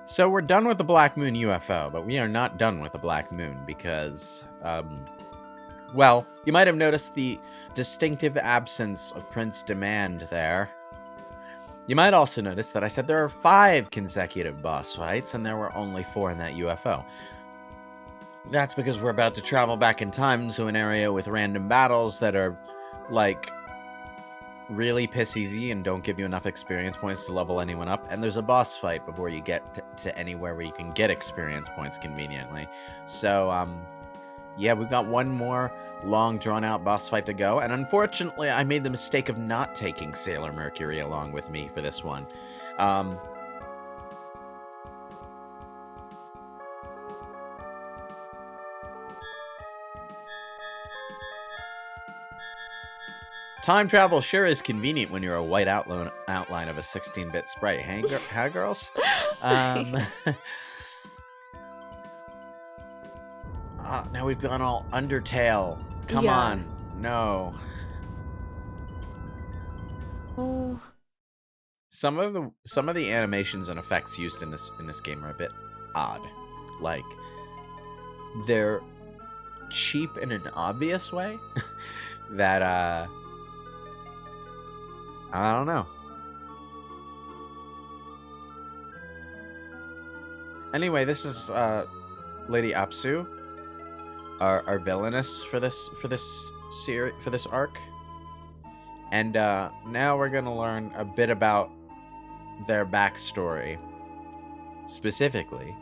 So we're done with the Black Moon UFO, but we are not done with the Black Moon because, well, you might have noticed the distinctive absence of Prince Demand there. You might also notice that I said there are 5 consecutive boss fights, and there were only 4 in that UFO. That's because we're about to travel back in time to an area with random battles that are, like, really piss easy and don't give you enough experience points to level anyone up, and there's a boss fight before you get to anywhere where you can get experience points conveniently. So, yeah, we've got one more long drawn-out boss fight to go, and unfortunately I made the mistake of not taking Sailor Mercury along with me for this one. Time travel sure is convenient when you're a white outline of a 16-bit sprite. Hey, hi, girls? Now we've gone all Undertale. Come on. No. Oh. Some of the animations and effects used in this game are a bit odd. Like, they're cheap in an obvious way that I don't know. Anyway, this is Lady Apsu, our villainess for this arc, and now we're gonna learn a bit about their backstory, specifically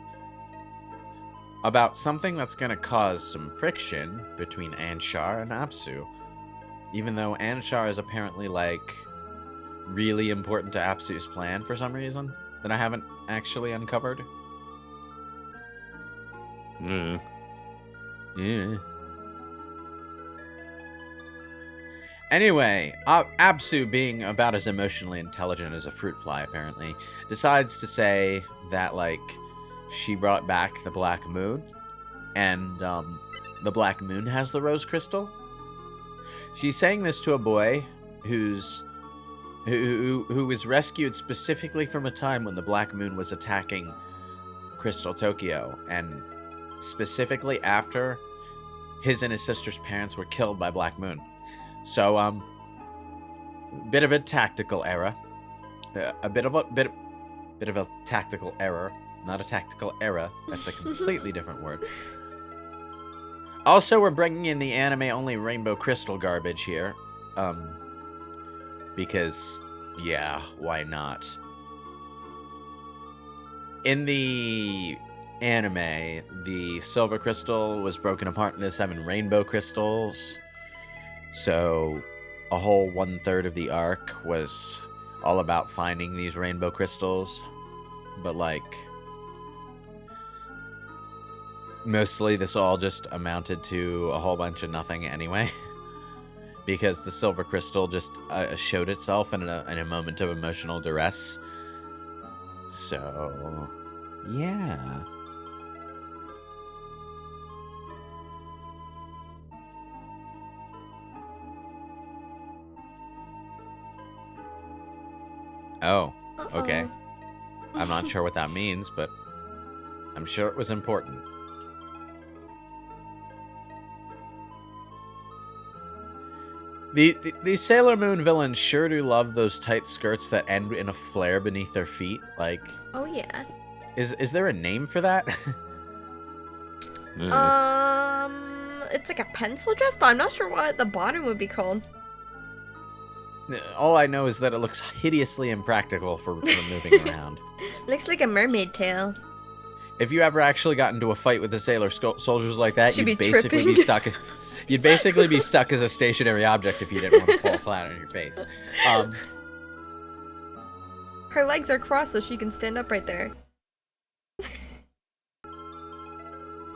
about something that's gonna cause some friction between Anshar and Apsu, even though Anshar is apparently like really important to Apsu's plan for some reason that I haven't actually uncovered. Yeah. Anyway, Apsu, being about as emotionally intelligent as a fruit fly, apparently, decides to say that, like, she brought back the Black Moon, and the Black Moon has the rose crystal. She's saying this to a boy who was rescued specifically from a time when the Black Moon was attacking Crystal Tokyo, and specifically after his and his sister's parents were killed by Black Moon. So, bit of a tactical error. A bit of a tactical error. Not a tactical error. That's a completely different word. Also, we're bringing in the anime-only Rainbow Crystal garbage here. Because, yeah, why not? In the anime, the Silver Crystal was broken apart into 7 Rainbow Crystals. So, a whole 1/3 of the arc was all about finding these Rainbow Crystals. But, like, mostly this all just amounted to a whole bunch of nothing anyway. Because the Silver Crystal just showed itself in a moment of emotional duress. So, yeah. Oh, okay. I'm not sure what that means, but I'm sure it was important. The Sailor Moon villains sure do love those tight skirts that end in a flare beneath their feet. Like, oh yeah. Is there a name for that? It's like a pencil dress, but I'm not sure what the bottom would be called. All I know is that it looks hideously impractical for moving around. Looks like a mermaid tail. If you ever actually got into a fight with the sailor soldiers like that, She'd you'd be basically tripping. be stuck. You'd basically be stuck as a stationary object if you didn't want to fall flat on your face. Her legs are crossed so she can stand up right there.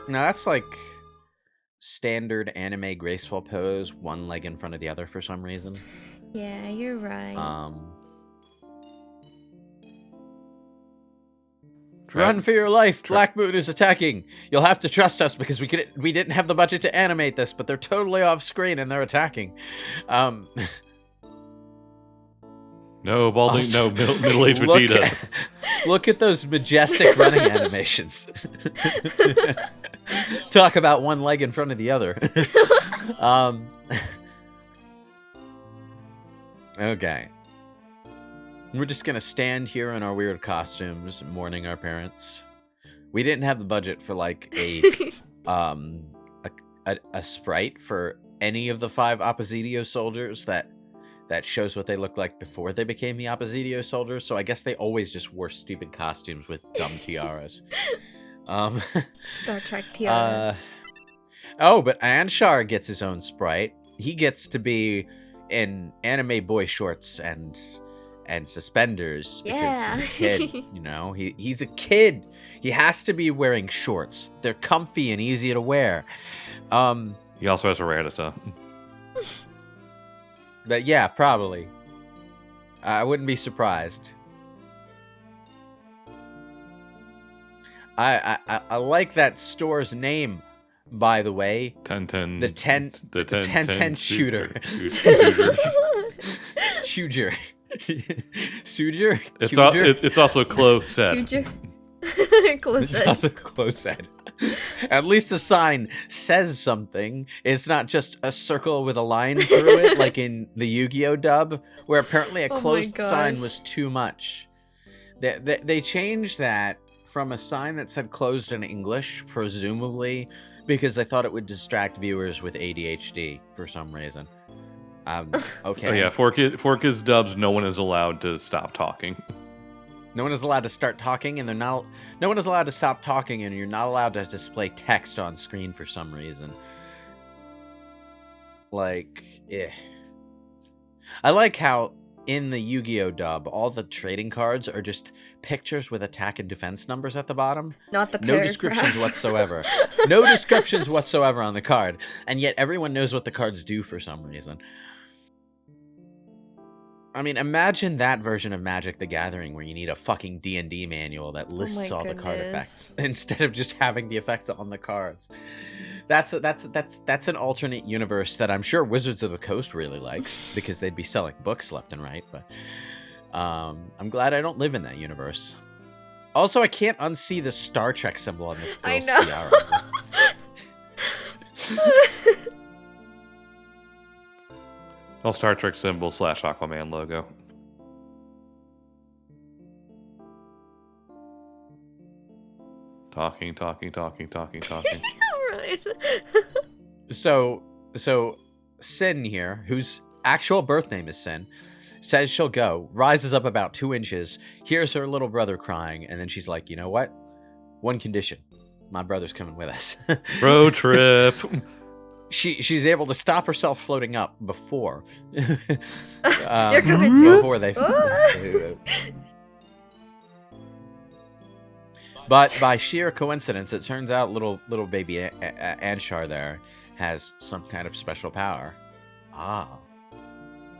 Now that's like standard anime graceful pose, one leg in front of the other for some reason. Yeah, you're right. Run for your life! Black Moon is attacking! You'll have to trust us because we didn't have the budget to animate this, but they're totally off screen and they're attacking. No, balding. Also, No, middle-aged Vegeta. Look at those majestic running animations. Talk about one leg in front of the other. Okay. We're just gonna stand here in our weird costumes, mourning our parents. We didn't have the budget for like a sprite for any of the 5 Oppositio soldiers that shows what they looked like before they became the Oppositio soldiers. So I guess they always just wore stupid costumes with dumb tiaras. Star Trek tiara. But Anshar gets his own sprite. He gets to be in anime boy shorts and suspenders because he's a kid. You know, he's a kid. He has to be wearing shorts. They're comfy and easy to wear. He also has a Rattata. But yeah, probably. I wouldn't be surprised. I like that store's name, by the way. 1010. The 1010 shooter. Shooter. Suger? It's also close said. Close It's also close said. At least the sign says something. It's not just a circle with a line through it, like in the Yu-Gi-Oh dub, where apparently a closed sign was too much. They changed that from a sign that said closed in English, presumably because they thought it would distract viewers with ADHD for some reason. Okay. Oh yeah, for kids dubs, no one is allowed to stop talking. No one is allowed to start talking, and no one is allowed to stop talking, and you're not allowed to display text on screen for some reason. Like, I like how in the Yu-Gi-Oh dub, all the trading cards are just pictures with attack and defense numbers at the bottom. Not the No descriptions whatsoever. No descriptions whatsoever on the card, and yet everyone knows what the cards do for some reason. I mean, imagine that version of Magic the Gathering where you need a fucking D&D manual that lists all the card effects instead of just having the effects on the cards. That's an alternate universe that I'm sure Wizards of the Coast really likes because they'd be selling books left and right, but I'm glad I don't live in that universe. Also, I can't unsee the Star Trek symbol on this girl's tiara. All Star Trek symbol / Aquaman logo. Talking. Right. So Sin here, whose actual birth name is Sin, says she'll go, rises up about 2 inches, hears her little brother crying, and then she's like, you know what? One condition. My brother's coming with us. Road trip. She's able to stop herself floating up before. You're coming too. Before they. But by sheer coincidence, it turns out little baby Anshar there has some kind of special power.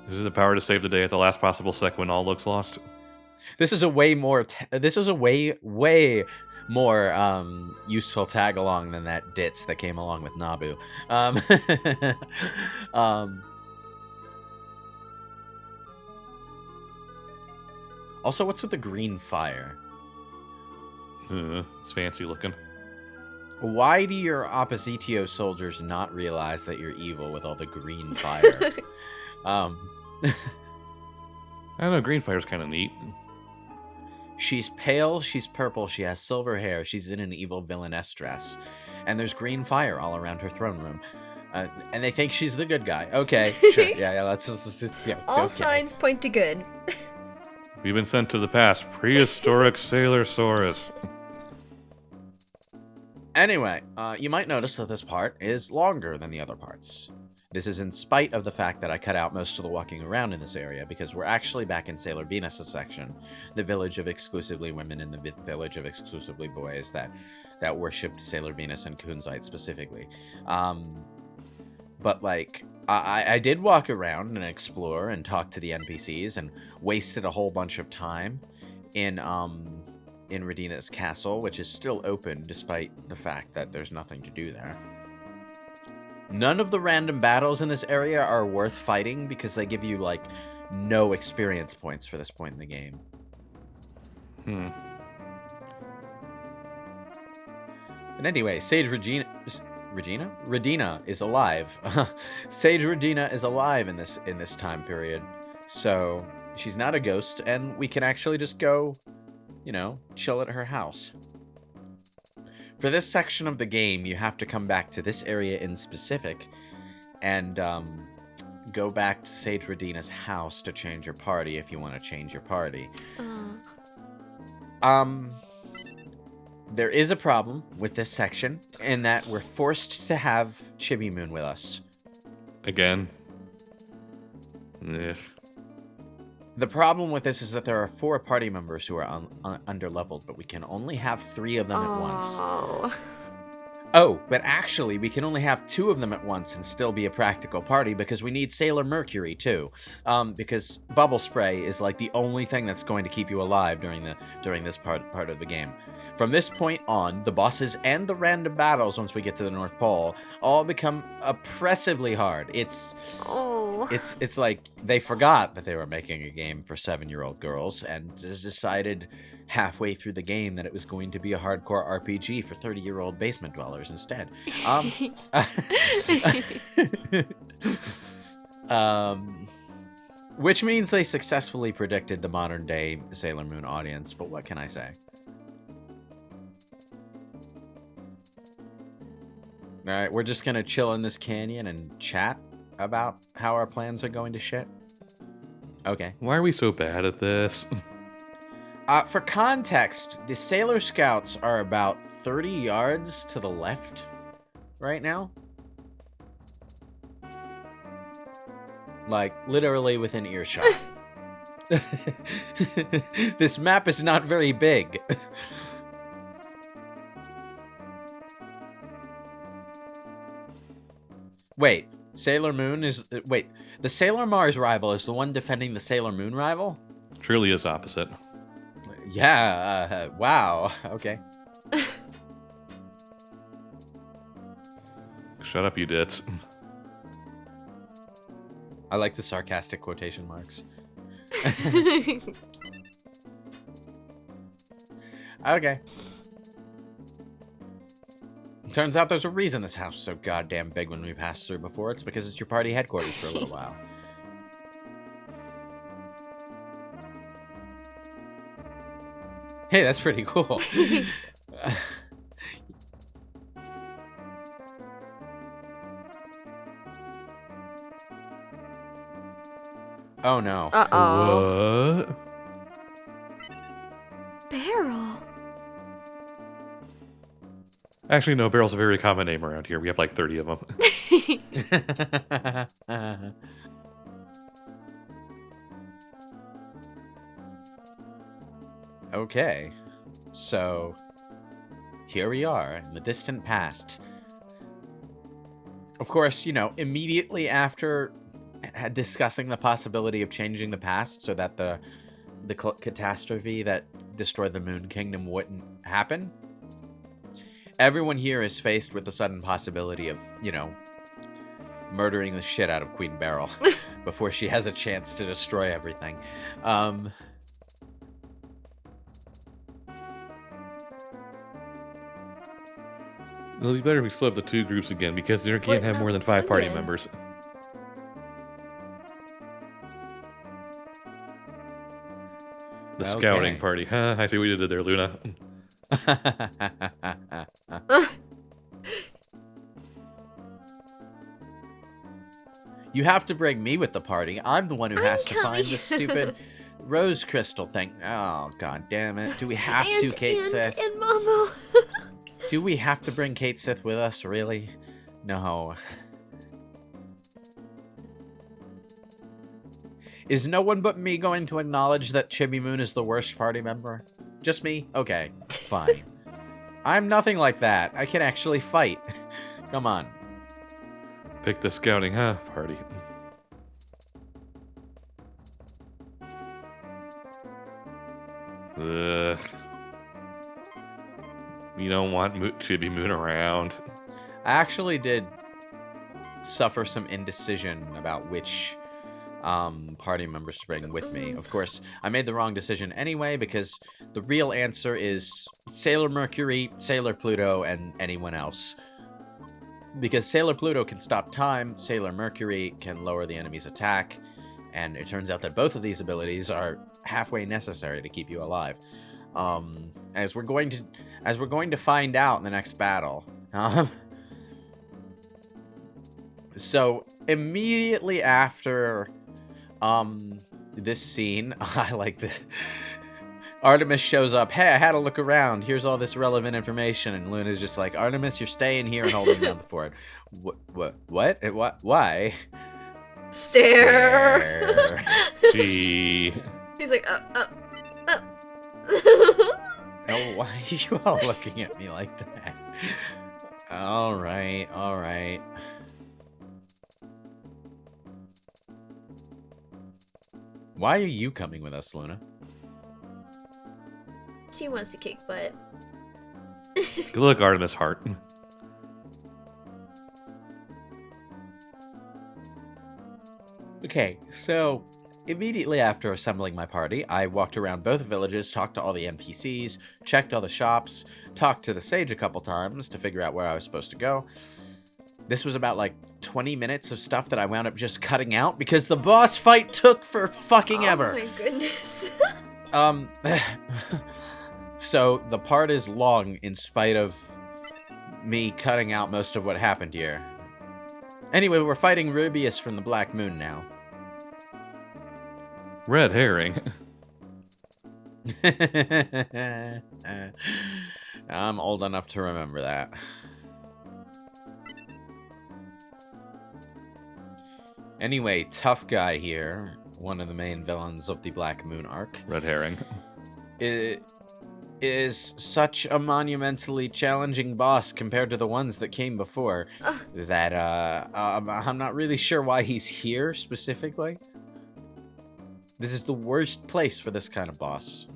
This is the power to save the day at the last possible second when all looks lost. This is a way more. This is a way more useful tag along than that ditz that came along with Nabu. Also, what's with the green fire? It's fancy looking. Why do your Oppositio soldiers not realize that you're evil with all the green fire? I don't know, green fire's kind of neat. She's pale, she's purple, she has silver hair, she's in an evil villainess dress. And there's green fire all around her throne room. And they think she's the good guy. Okay, sure. Yeah, let's all signs point to good. We've been sent to the past. Prehistoric Sailor-saurus. Anyway, you might notice that this part is longer than the other parts. This is in spite of the fact that I cut out most of the walking around in this area, because we're actually back in Sailor Venus' section, the village of exclusively women and the village of exclusively boys that worshipped Sailor Venus and Kunzite specifically. But like, I did walk around and explore and talk to the NPCs and wasted a whole bunch of time in Radina's castle, which is still open despite the fact that there's nothing to do there. None of the random battles in this area are worth fighting because they give you like no experience points for this point in the game. And anyway, Sage Regina is alive. Sage Regina is alive in this time period. So she's not a ghost, and we can actually just go, chill at her house. For this section of the game, you have to come back to this area in specific and go back to Sage Regina's house to change your party if you want to change your party. There is a problem with this section in that we're forced to have Chibi Moon with us. Again. Yeah. The problem with this is that there are 4 party members who are underleveled, but we can only have 3 of them at once. Oh, but actually, we can only have 2 of them at once and still be a practical party because we need Sailor Mercury too. Because Bubble Spray is like the only thing that's going to keep you alive during this part of the game. From this point on, the bosses and the random battles once we get to the North Pole all become oppressively hard. It's like they forgot that they were making a game for 7-year-old girls and just decided halfway through the game that it was going to be a hardcore RPG for 30-year-old basement dwellers instead. Which means they successfully predicted the modern day Sailor Moon audience, but what can I say? Alright, we're just gonna chill in this canyon and chat about how our plans are going to shit? Okay. Why are we so bad at this? For context, the Sailor Scouts are about 30 yards to the left right now. Like, literally within earshot. This map is not very big. Wait, Sailor Moon is... Wait, the Sailor Mars rival is the one defending the Sailor Moon rival? Truly is opposite. Yeah, wow, okay. Shut up, you dits. I like the sarcastic quotation marks. Okay. Turns out there's a reason this house was so goddamn big when we passed through before. It's because it's your party headquarters for a little while. Hey, that's pretty cool. Oh no. Uh-oh. What? Barrel. Actually, no, Barrel's a very common name around here. We have like 30 of them. Okay. So, here we are in the distant past. Of course, immediately after discussing the possibility of changing the past so that the catastrophe that destroyed the Moon Kingdom wouldn't happen, everyone here is faced with the sudden possibility of, murdering the shit out of Queen Beryl before she has a chance to destroy everything. It'll be better if we split up the 2 groups again because there Split can't have more than 5 party again. members. The scouting party. Huh? I see what you did there, Luna. You have to bring me with the party. I'm the one who has to find coming. the stupid rose crystal thing. Oh, god damn it. Do we have to, Kate Sith? And Momo. Do we have to bring Kate Sith with us, really? No. Is no one but me going to acknowledge that Chibi Moon is the worst party member? Just me? Okay, fine. I'm nothing like that. I can actually fight. Come on. Pick the scouting, huh? Party. Ugh. You don't want Chibi Moon around. I actually did suffer some indecision about which party members to bring with me. Of course, I made the wrong decision anyway, because the real answer is Sailor Mercury, Sailor Pluto, and anyone else. Because Sailor Pluto can stop time, Sailor Mercury can lower the enemy's attack, and it turns out that both of these abilities are halfway necessary to keep you alive. As we're going to find out in the next battle. So immediately after this scene, I like this. Artemis shows up. Hey, I had a look around. Here's all this relevant information. And Luna's just like, Artemis, you're staying here and holding down the fort. What? Why? Stare. Gee. He's like, Oh, why are you all looking at me like that? All right. Why are you coming with us, Luna? She wants to kick butt. Good luck, Artemis Heart. Okay, so immediately after assembling my party, I walked around both villages, talked to all the NPCs, checked all the shops, talked to the sage a couple times to figure out where I was supposed to go. This was about like 20 minutes of stuff that I wound up just cutting out because the boss fight took for fucking ever. Oh my goodness. So the part is long in spite of me cutting out most of what happened here. Anyway, we're fighting Rubius from the Black Moon now. Red herring. I'm old enough to remember that. Anyway, tough guy here, one of the main villains of the Black Moon arc. Red herring. It is such a monumentally challenging boss compared to the ones that came before that I'm not really sure why he's here specifically. This is the worst place for this kind of boss.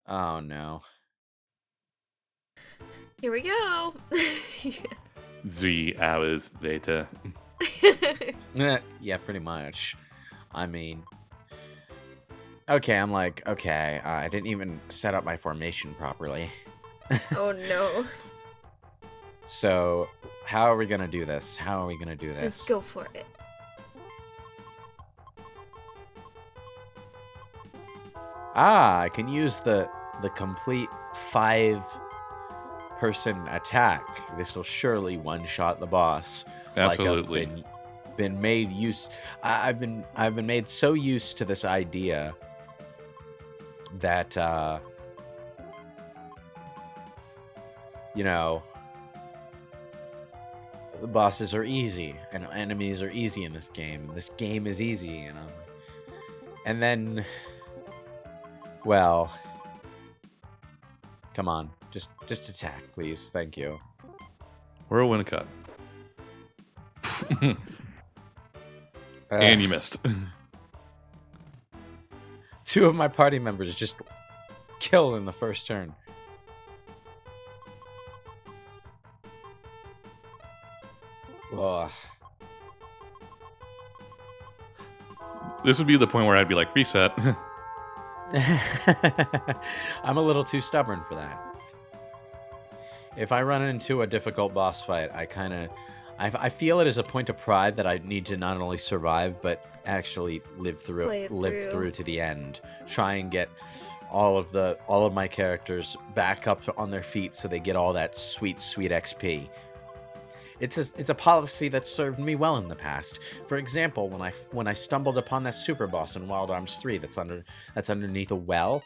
Oh no. Here we go. 3 hours later. Yeah, pretty much. I mean... Okay, I'm like, okay, I didn't even set up my formation properly. Oh no. So, how are we gonna do this? Just go for it. I can use the complete 5-person attack. This will surely one-shot the boss. Absolutely. Like been made use. I've been made so used to this idea that you know, the bosses are easy and enemies are easy in this game. This game is easy, you know. And then, well, come on, just attack, please. Thank you. Whirlwind cut. And you missed. 2 of my party members just killed in the first turn. Ugh. This would be the point where I'd be like, reset. I'm a little too stubborn for that. If I run into a difficult boss fight, I feel it as a point of pride that I need to not only survive, but actually live through to the end. Try and get all of my characters back up on their feet so they get all that sweet XP. It's a policy that served me well in the past. For example, when I stumbled upon that super boss in Wild Arms 3 that's underneath a well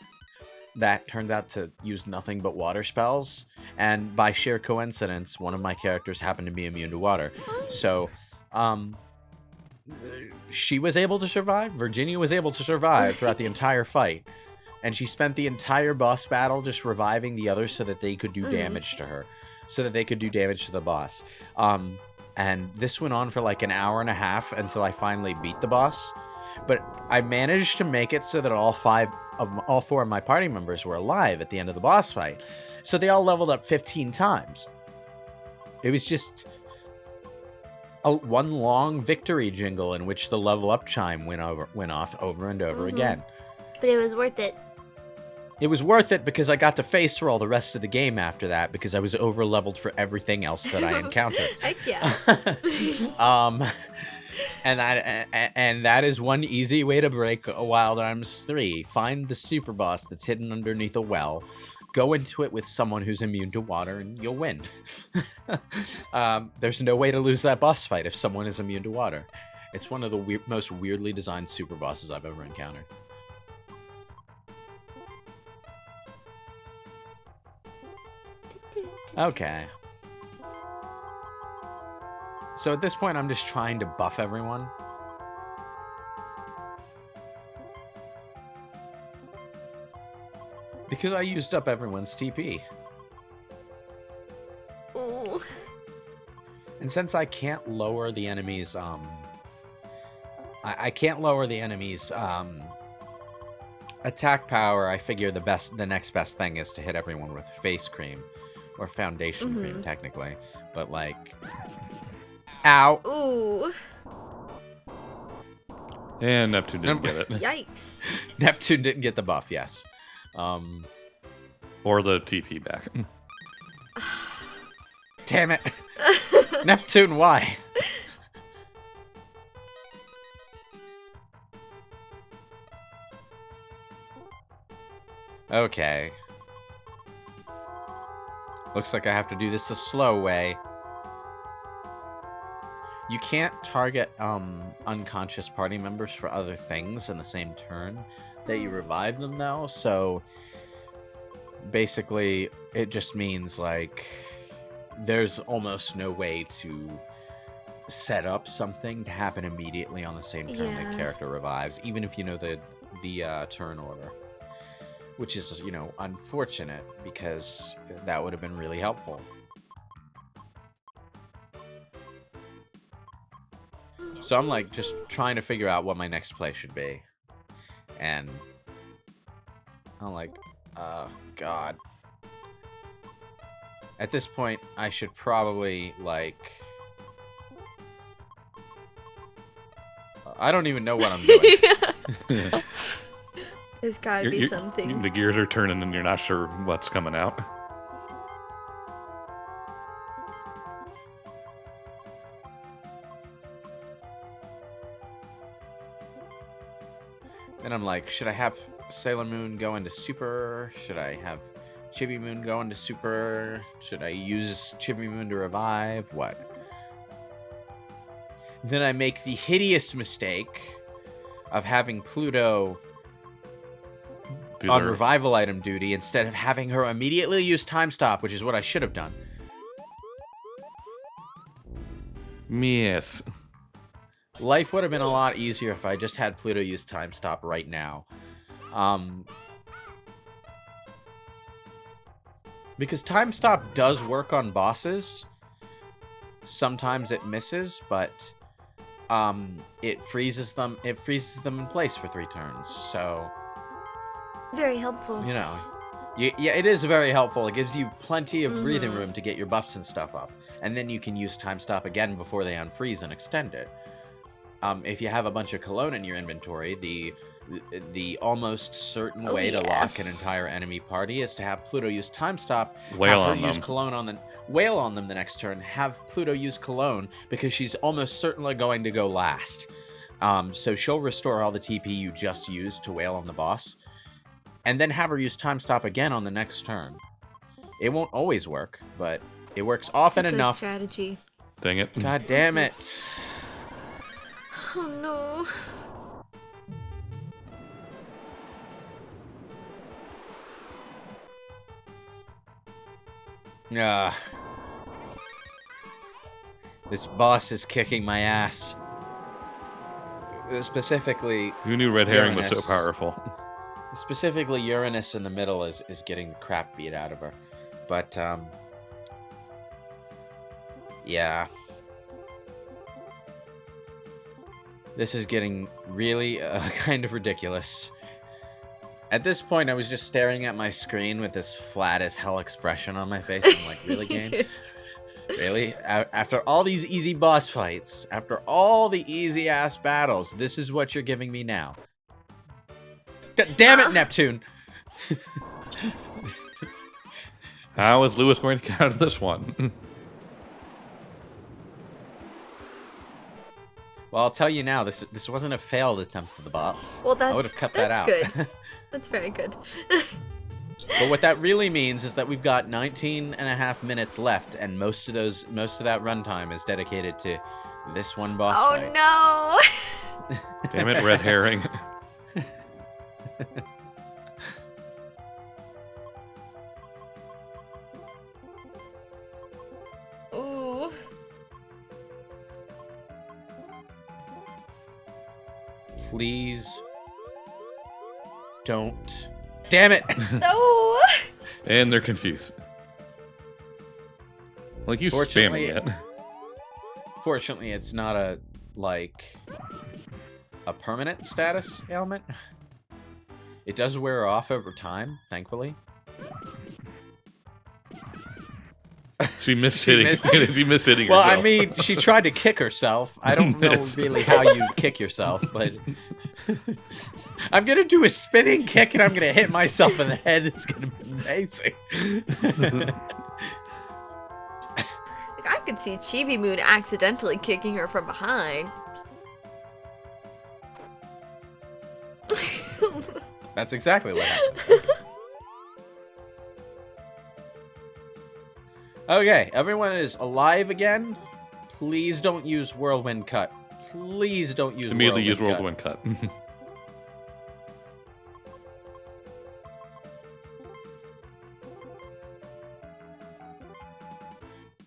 that turned out to use nothing but water spells, and by sheer coincidence, one of my characters happened to be immune to water. So, she was able to survive. Virginia was able to survive throughout the entire fight, and she spent the entire boss battle just reviving the others so that they could do damage to her. So that they could do damage to the boss. And this went on for like an hour and a half until I finally beat the boss. But I managed to make it so that all 4 of my party members were alive at the end of the boss fight. So they all leveled up 15 times. It was just... one long victory jingle in which the level up chime went off over and over again. But it was worth it. It was worth it because I got to face roll the rest of the game after that because I was over leveled for everything else that I encountered. Heck yeah. And that is one easy way to break a Wild Arms 3. Find the super boss that's hidden underneath a well. Go into it with someone who's immune to water, and you'll win. There's no way to lose that boss fight if someone is immune to water. It's one of the most weirdly designed super bosses I've ever encountered. Okay. So at this point, I'm just trying to buff everyone. Because I used up everyone's TP. Ooh. And since I can't lower the enemy's, I can't lower the enemy's, attack power, I figure the next best thing is to hit everyone with face cream. Or foundation cream, technically. But, like... Ow! Ooh. And Neptune didn't get it. Yikes. Neptune didn't get the buff, yes. Or the TP back. Damn it! Neptune, why? Okay. Looks like I have to do this the slow way. You can't target unconscious party members for other things in the same turn that you revive them, though. So basically, it just means like there's almost no way to set up something to happen immediately on the same turn the character revives, even if you know the turn order. Which is, you know, unfortunate because that would have been really helpful. So I'm like just trying to figure out what my next play should be. And I'm like, God. At this point, I should probably like... I don't even know what I'm doing. There's gotta be something. The gears are turning and you're not sure what's coming out. And I'm like, should I have Sailor Moon go into Super? Should I have Chibi Moon go into Super? Should I use Chibi Moon to revive? What? Then I make the hideous mistake of having Pluto on revival item duty instead of having her immediately use time stop, which is what I should have done. Yes. Life would have been a lot easier if I just had Pluto use time stop right now. Because time stop does work on bosses. Sometimes it misses, but it freezes them in place for 3 turns. So Very helpful. you know, yeah, it is very helpful. It gives you plenty of breathing room to get your buffs and stuff up, and then you can use time stop again before they unfreeze and extend it. If you have a bunch of cologne in your inventory, the almost certain way to lock an entire enemy party is to have Pluto use time stop, Wail have on her use them. cologne on the wail on them the next turn, have Pluto use cologne because she's almost certainly going to go last. So she'll restore all the TP you just used to wail on the boss, and then have her use time stop again on the next turn. It won't always work, but it works often It's a good enough. strategy. Dang it. God damn it. Oh no. This boss is kicking my ass. Specifically, Who knew red herring was so Uranus. powerful? Specifically, Uranus in the middle is getting the crap beat out of her. But, yeah. This is getting really kind of ridiculous. At this point, I was just staring at my screen with this flat as hell expression on my face. I'm like, really, game? Really? After all these easy boss fights, after all the easy-ass battles, this is what you're giving me now. Damn it, Neptune! How is Lewis going to get out of this one? Well, I'll tell you now, this wasn't a failed attempt for the boss. Well, I would have cut that out. Good. That's very good. But what that really means is that we've got 19 and a half minutes left, and most of that runtime is dedicated to this one boss fight. Oh no! Damn it, red herring. Ooh. Please don't. Damn it! No! And they're confused. Like, you spamming it. Fortunately, it's not a permanent status ailment. It does wear off over time, thankfully. She missed hitting. She missed hitting well, herself. I mean, she tried to kick herself. I don't know really how you kick yourself, but I'm gonna do a spinning kick and I'm gonna hit myself in the head. It's gonna be amazing. Like, I could see Chibi Moon accidentally kicking her from behind. That's exactly what happened. Okay, everyone is alive again. Please don't use Whirlwind Cut. Please don't use Immediately Whirlwind use Cut. Whirlwind Cut.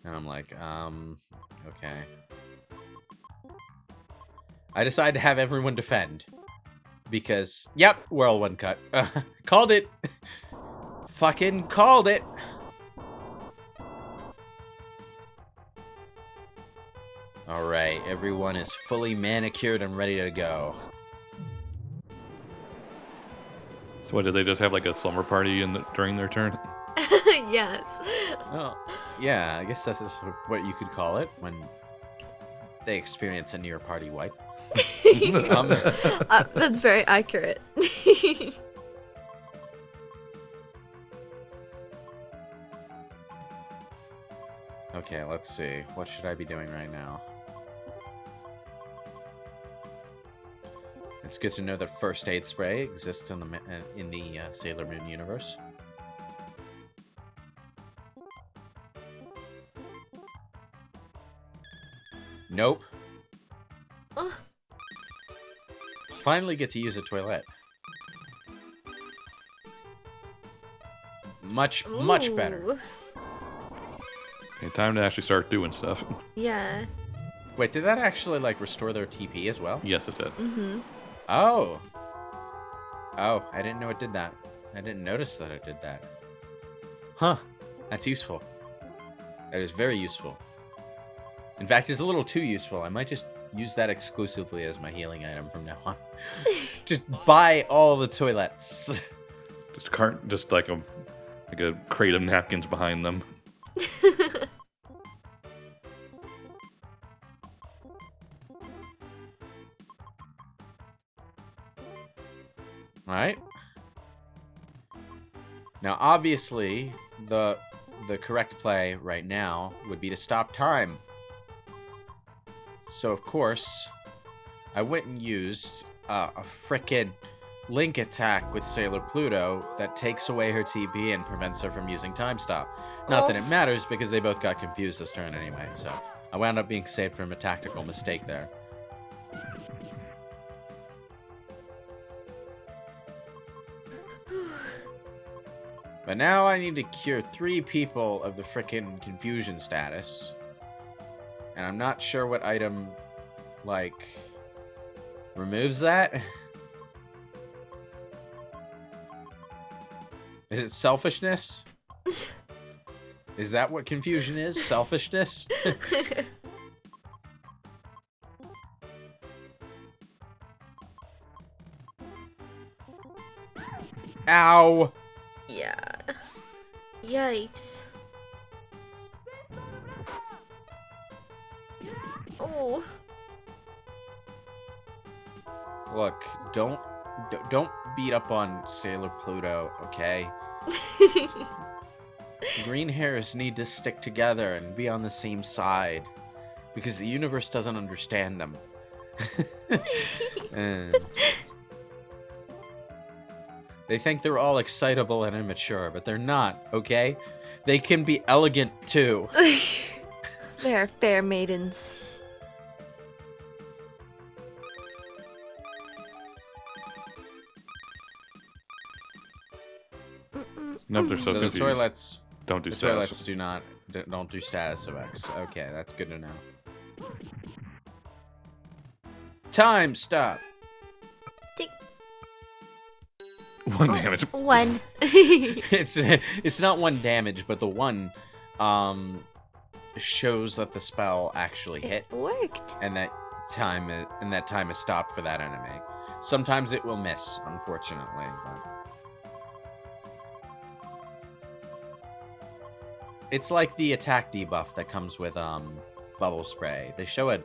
And I'm like, okay. I decide to have everyone defend. Because, yep, Whirlwind Cut. Called it. Fucking called it. Alright, everyone is fully manicured and ready to go. So what, did they just have like a slumber party during their turn? Yes. Well, yeah, I guess that's just what you could call it when they experience a near party wipe. That's very accurate. Okay, let's see. What should I be doing right now? It's good to know that first aid spray exists in the Sailor Moon universe. Nope. Finally get to use a toilet. Much better. Ooh. Okay, time to actually start doing stuff. Yeah. Wait, did that actually, like, restore their TP as well? Yes, it did. Mm-hmm. Oh. Oh, I didn't know it did that. I didn't notice that it did that. Huh. That's useful. That is very useful. In fact, it's a little too useful. I might just use that exclusively as my healing item from now on. Just buy all the toilets. Just like a crate of napkins behind them. Alright. Now, obviously, the correct play right now would be to stop time. So, of course, I went and used a frickin' Link attack with Sailor Pluto that takes away her TP and prevents her from using Time Stop. Not that it matters, because they both got confused this turn anyway, so I wound up being saved from a tactical mistake there. But now I need to cure 3 people of the frickin' confusion status. And I'm not sure what item, like, removes that. Is it selfishness? Is that what confusion is? Selfishness? Ow! Yeah. Yikes. Oh. Look, don't beat up on Sailor Pluto, okay? Green hairs need to stick together and be on the same side because the universe doesn't understand them. They think they're all excitable and immature, but they're not, okay? They can be elegant too. They are fair maidens. Nope, they're so So the confused. toilets Don't do The status. toilets don't do status effects. Okay, that's good to know. Time stop. Tick. 1 damage. 1. It's not 1 damage, but the 1 shows that the spell actually hit, It worked. and that time is stopped for that enemy. Sometimes it will miss, unfortunately, but it's like the attack debuff that comes with bubble spray. They show a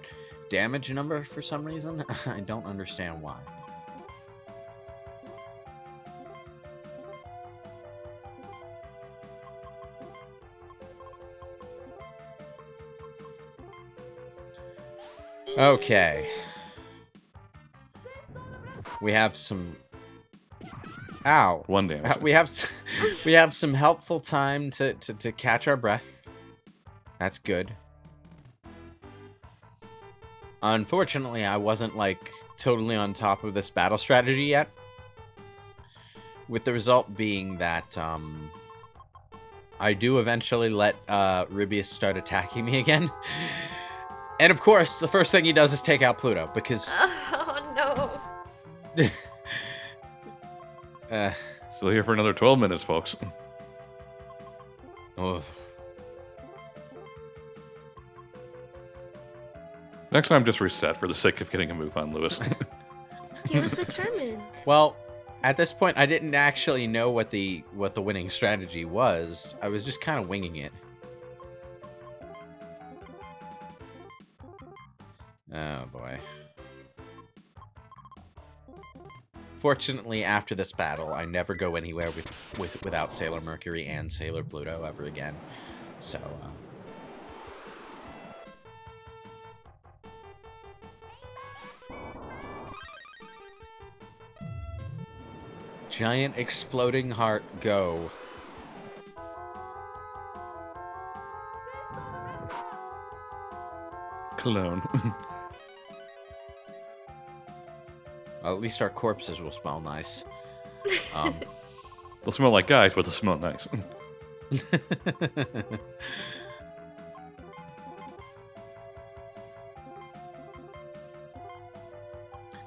damage number for some reason. I don't understand why. Okay. We have some... Ow. 1 damage. We have some helpful time to catch our breath. That's good. Unfortunately, I wasn't like totally on top of this battle strategy yet. With the result being that I do eventually let Rubius start attacking me again. And of course, the first thing he does is take out Pluto because Oh no. Still here for another 12 minutes, folks. Ugh. Next time, just reset for the sake of getting a move on Lewis. He was determined. Well, at this point, I didn't actually know what the winning strategy was. I was just kind of winging it. Oh boy. Fortunately, after this battle, I never go anywhere without Sailor Mercury and Sailor Pluto ever again. So, giant exploding heart, go. Cologne. Well, at least our corpses will smell nice. They'll smell like guys, but they'll smell nice.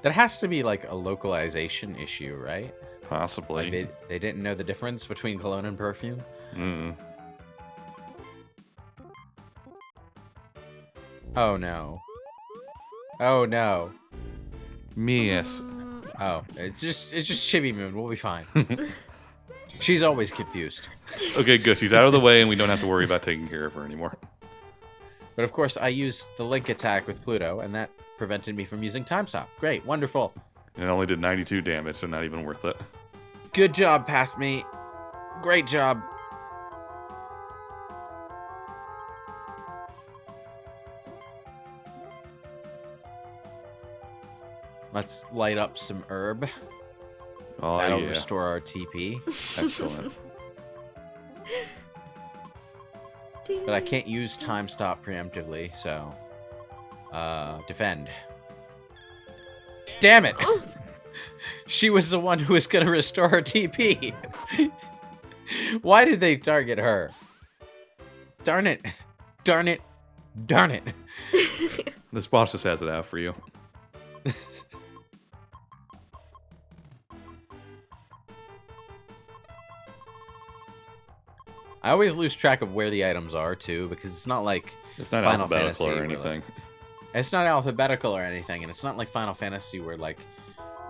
That has to be like a localization issue, right? Possibly. Like they didn't know the difference between cologne and perfume? Mm. Oh no. Oh no. Me, yes. Oh, it's just Chibi Moon. We'll be fine. She's always confused. Okay, good. She's out of the way, and we don't have to worry about taking care of her anymore. But of course, I used the link attack with Pluto, and that prevented me from using Time Stop. Great, wonderful. And it only did 92 damage, so not even worth it. Good job, past me. Great job. Let's light up some herb. Oh, That'll yeah. restore our TP. Excellent. But I can't use Time Stop preemptively, so... defend. Damn it! She was the one who was gonna restore her TP! Why did they target her? Darn it! Darn it! Darn it! This boss just has it out for you. I always lose track of where the items are, too, because it's not like It's not Final alphabetical Fantasy or where, anything. it's not alphabetical or anything, and it's not like Final Fantasy where, like,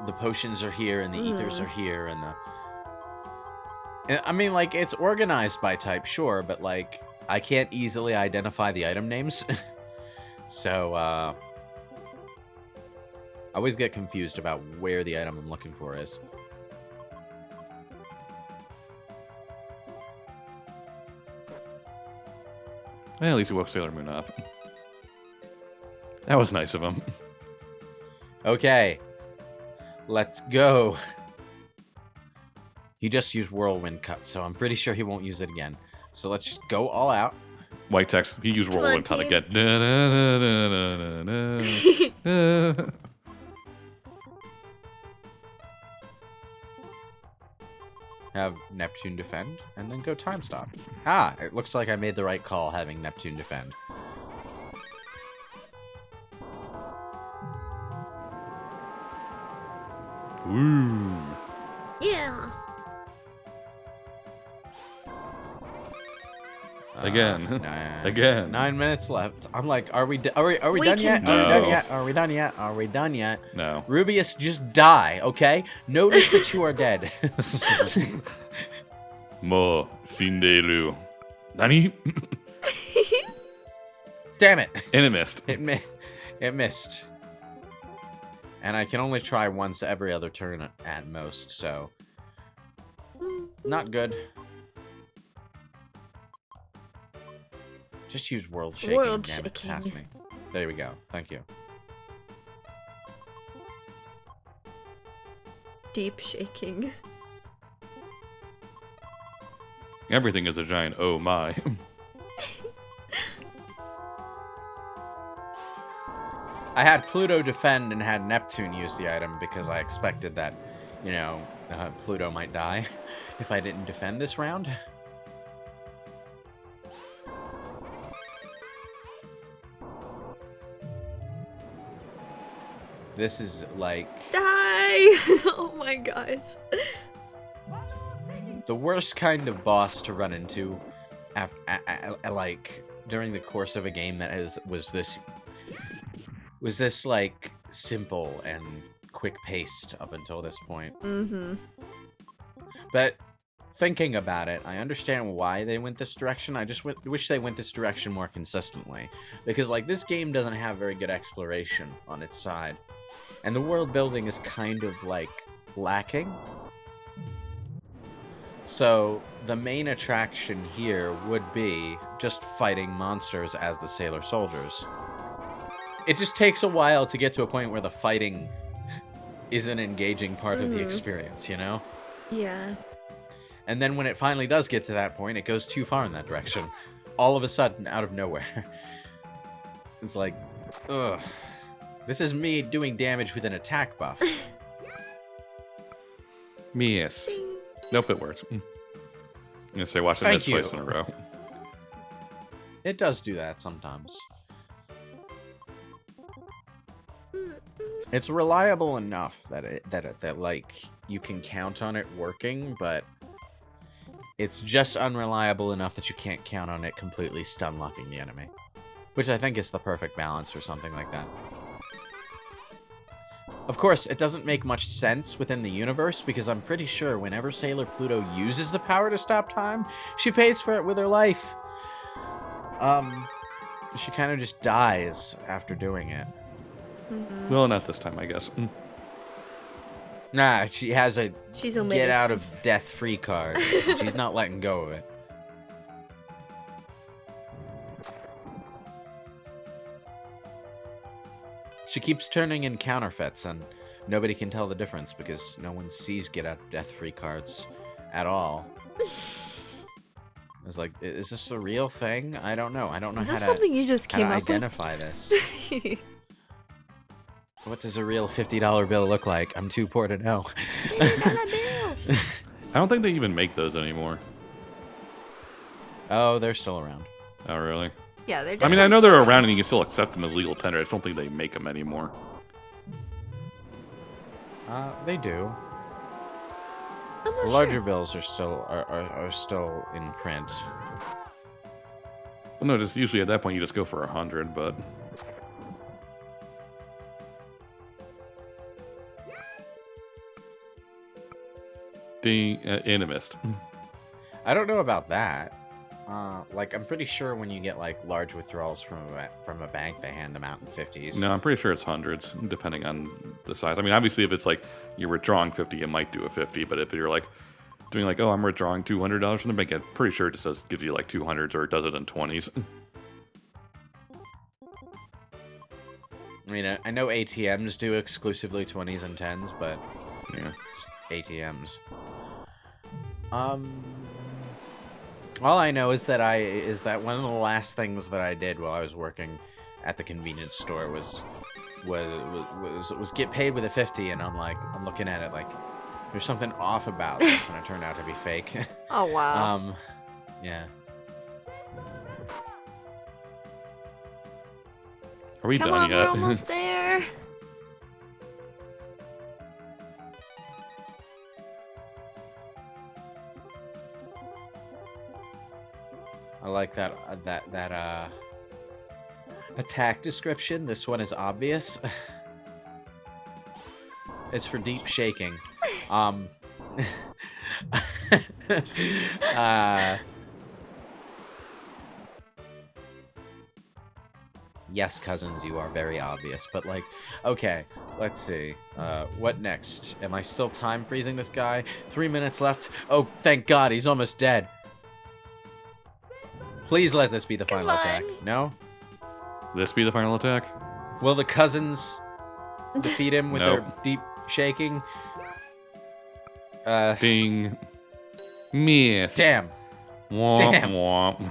the potions are here and the ethers are here and I mean, like, it's organized by type, sure, but, like, I can't easily identify the item names. So, I always get confused about where the item I'm looking for is. Well, at least he woke Sailor Moon up. That was nice of him. Okay. Let's go. He just used Whirlwind Cut, so I'm pretty sure he won't use it again. So let's just go all out. White text. He used Come on, Whirlwind Cut team. again. Da, da, da, da, da, da, da. Have Neptune defend, and then go time stop. Ah, it looks like I made the right call having Neptune defend. Ooh. Yeah. Again. Nine, Again. 9 minutes left. I'm like, are we done yet? Are we can done do yet? this. Are we done yet? Are we done yet? No. Rubius, just die, okay? Notice that you are dead. Mo Findelu. Nani? Damn it. And it missed. It missed. And I can only try once every other turn at most, so... Not good. Just use World Shaking. World damn it, Shaking. past me. There we go. Thank you. Deep shaking. Everything is a giant oh my. I had Pluto defend and had Neptune use the item because I expected that, you know, Pluto might die if I didn't defend this round. This is like Die! Oh my gosh. the worst kind of boss to run into, like during the course of a game that was this like simple and quick paced up until this point. Mm-hmm. But thinking about it, I understand why they went this direction. I just wish they went this direction more consistently, because like this game doesn't have very good exploration on its side, and the world building is kind of like lacking. So the main attraction here would be just fighting monsters as the Sailor Soldiers. It just takes a while to get to a point where the fighting is an engaging part of the experience, you know? Yeah. And then when it finally does get to that point, it goes too far in that direction. All of a sudden, out of nowhere. It's like, ugh. This is me doing damage with an attack buff. Yes. Nope, it worked. I'm gonna say watch it Thank miss twice you. in a row. It does do that sometimes. It's reliable enough that like you can count on it working, but it's just unreliable enough that you can't count on it completely stun locking the enemy, which I think is the perfect balance for something like that. Of course, it doesn't make much sense within the universe, because I'm pretty sure whenever Sailor Pluto uses the power to stop time, she pays for it with her life. She kind of just dies after doing it. Well, not this time, I guess. Nah, she has a She's omitted. get out of death free card. She's not letting go of it. She keeps turning in counterfeits, and nobody can tell the difference because no one sees get out of death free cards at all. It's like, is this a real thing? I don't know. I don't know Is how this to, something you just how came to up identify this. What does a real $50 bill look like? I'm too poor to know. I don't think they even make those anymore. Oh, they're still around. Oh, really? Yeah, they're I mean, I definitely know they're still around and you can still accept them as legal tender. I just don't think they make them anymore. They do. I'm not The larger sure. bills are still in print. Well, no, just usually at that point you just go for 100, but ding, and a missed. I don't know about that. Like, I'm pretty sure when you get, like, large withdrawals from a bank, they hand them out in 50s. No, I'm pretty sure it's hundreds, depending on the size. I mean, obviously, if it's like you're withdrawing 50, it might do a 50. But if you're like doing like, oh, I'm withdrawing $200 from the bank, I'm pretty sure it just says gives you like 200s or it does it in 20s. I mean, I know ATMs do exclusively 20s and 10s, but Yeah. just ATMs. All I know is that one of the last things that I did while I was working at the convenience store was get paid with a 50, and I'm looking at it like there's something off about this, and it turned out to be fake. Oh, wow. Yeah. Are we Come done on, yet? we're almost there. I like that attack description. This one is obvious. It's for deep shaking. Yes, cousins, you are very obvious, but like, okay, let's see. What next? Am I still time freezing this guy? 3 minutes left. Oh, thank God, he's almost dead. Please let this be the final attack. No? This be the final attack? Will the cousins defeat him with their deep shaking? Ding. Miss. Damn. Womp, Damn. womp.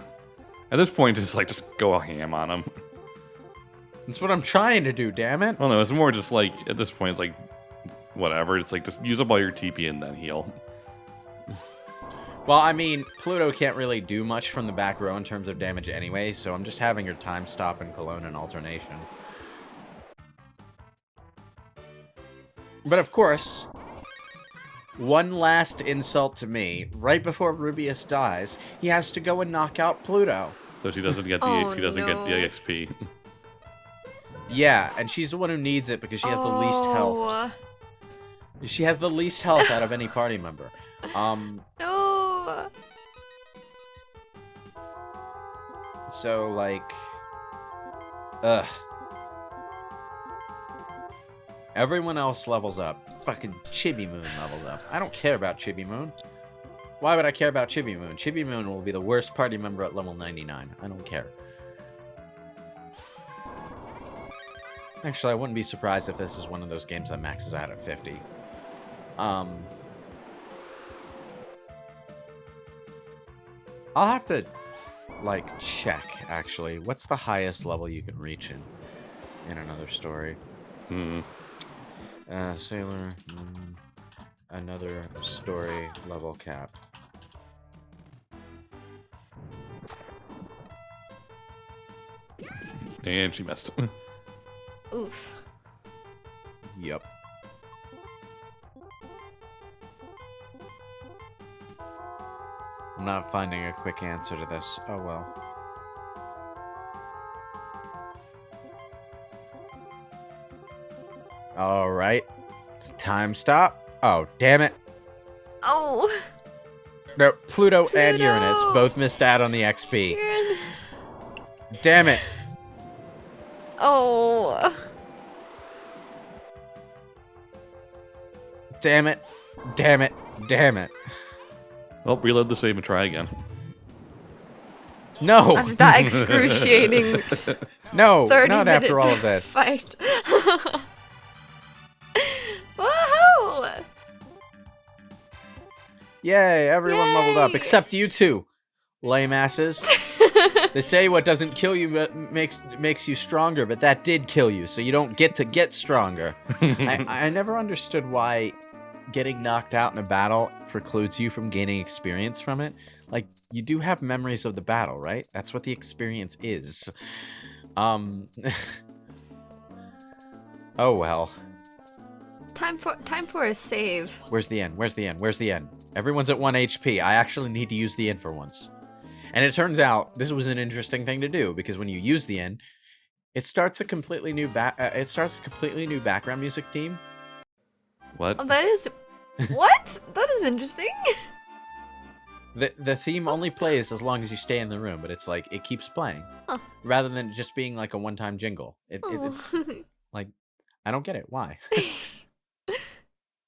At this point, just go ham on him. That's what I'm trying to do, damn it. Well, no, it's more just like, at this point, it's like, whatever. It's like, just use up all your TP and then heal. Well, I mean, Pluto can't really do much from the back row in terms of damage anyway, so I'm just having her time stop and Cologne in alternation. But of course, one last insult to me. Right before Rubius dies, he has to go and knock out Pluto. So she doesn't get the Oh, she doesn't get the no. XP. Yeah, and she's the one who needs it because she has the least health. Oh, She has the least health out of any party member. no. So, like... Ugh. Everyone else levels up. Fucking Chibi Moon levels up. I don't care about Chibi Moon. Why would I care about Chibi Moon? Chibi Moon will be the worst party member at level 99. I don't care. Actually, I wouldn't be surprised if this is one of those games that maxes out at 50. I'll have to, like, check, actually. What's the highest level you can reach in another story? Sailor Moon, another story level cap. And she missed. Oof. Yep. I'm not finding a quick answer to this. Oh well. Alright. Time stop. Oh, damn it. Oh. No, Pluto and Pluto! Uranus both missed out on the XP. Uranus. Damn it. Oh. Damn it. Damn it. Damn it. Well, reload the save and try again. No. After that excruciating No, 30 not minute after all of this. fight. Woohoo! Yay, everyone leveled up, Yay! except you two. Lame asses. They say what doesn't kill you but makes you stronger, but that did kill you, so you don't get to get stronger. I never understood why getting knocked out in a battle precludes you from gaining experience from it. Like, you do have memories of the battle, right? That's what the experience is. Oh well. Time for a save. Where's the end? Where's the end? Where's the end? Everyone's at 1 HP. I actually need to use the end for once. And it turns out this was an interesting thing to do because when you use the end, it starts a completely new background music theme. What? Oh, that is what? That is interesting. The theme only plays as long as you stay in the room, but it's like it keeps playing Huh. rather than just being like a one-time jingle. It's Oh. like I don't get it. Why?